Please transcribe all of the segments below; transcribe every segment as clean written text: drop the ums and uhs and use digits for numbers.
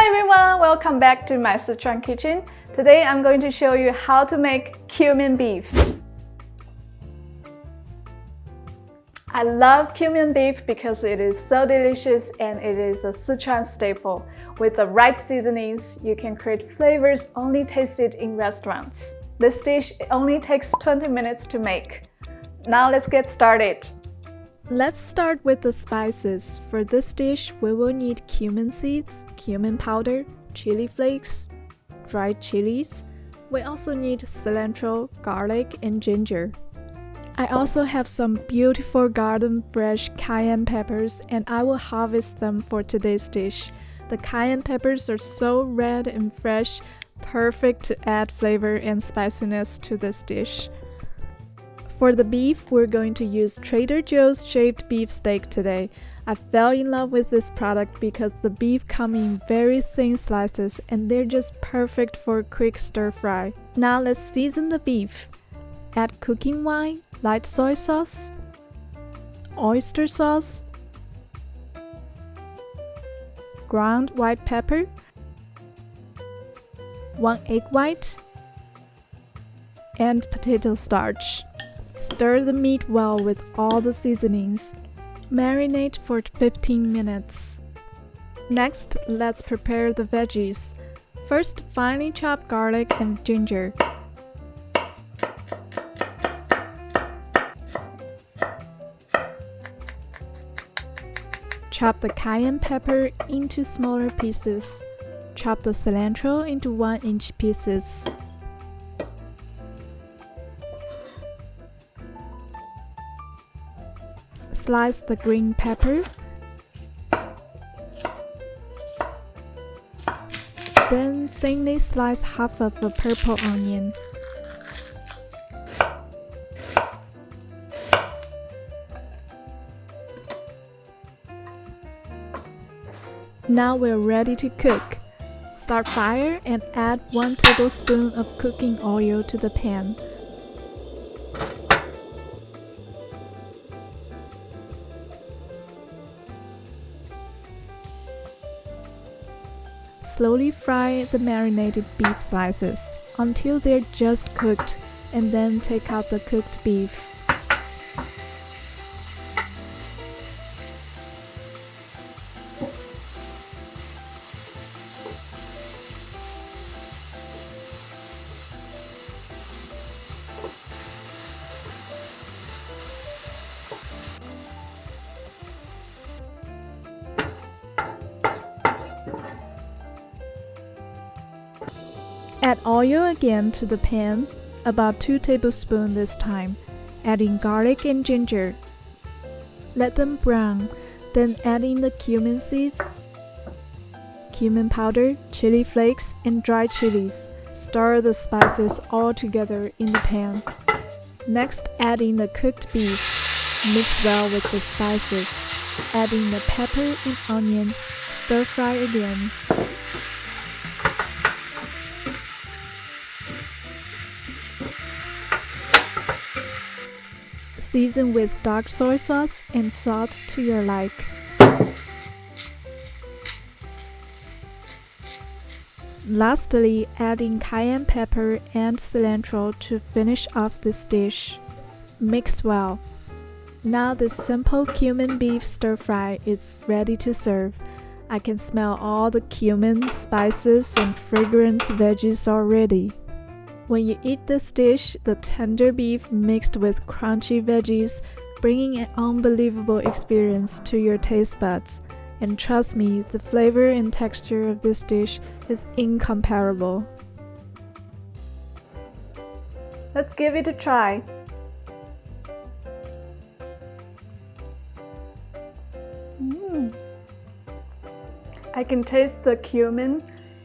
Hi everyone, welcome back to my Sichuan kitchen. Today I'm going to show you how to make cumin beef. I love cumin beef because it is so delicious and it is a Sichuan staple. With the right seasonings, you can create flavors only tasted in restaurants. This dish only takes 20 minutes to make. Now let's get started. Let's start with the spices. For this dish, we will need cumin seeds, cumin powder, chili flakes, dried chilies. We also need cilantro, garlic, and ginger. I also have some beautiful garden fresh cayenne peppers and I will harvest them for today's dish. The cayenne peppers are so red and fresh, perfect to add flavor and spiciness to this dish. For the beef, we're going to use Trader Joe's shaved beef steak today. I fell in love with this product because the beef comes in very thin slices and they're just perfect for a quick stir fry. Now let's season the beef. Add cooking wine, light soy sauce, oyster sauce, ground white pepper, 1 egg white, and potato starch. Stir the meat well with all the seasonings. Marinate for 15 minutes. Next, let's prepare the veggies. First, finely chop garlic and ginger. Chop the cayenne pepper into smaller pieces. Chop the cilantro into 1-inch pieces. Slice the green pepper. Then thinly slice half of the purple onion. Now we're ready to cook. Start fire and add 1 tablespoon of cooking oil to the pan. Slowly fry the marinated beef slices until they're just cooked and then take out the cooked beef. Add oil again to the pan, about 2 tablespoons this time, adding garlic and ginger. Let them brown, then add in the cumin seeds, cumin powder, chili flakes, and dried chilies. Stir the spices all together in the pan. Next, add in the cooked beef. Mix well with the spices. Add in the pepper and onion. Stir fry again. Season with dark soy sauce and salt to your like. Lastly, add in cayenne pepper and cilantro to finish off this dish. Mix well. Now this simple cumin beef stir fry is ready to serve. I can smell all the cumin, spices, and fragrant veggies already. When you eat this dish, the tender beef mixed with crunchy veggies, bringing an unbelievable experience to your taste buds. And trust me, the flavor and texture of this dish is incomparable. Let's give it a try. I can taste the cumin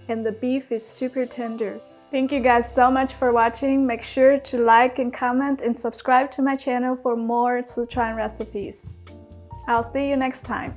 and the beef is super tender. Thank you guys so much for watching. Make sure to like and comment and subscribe to my channel for more Sichuan recipes. I'll see you next time.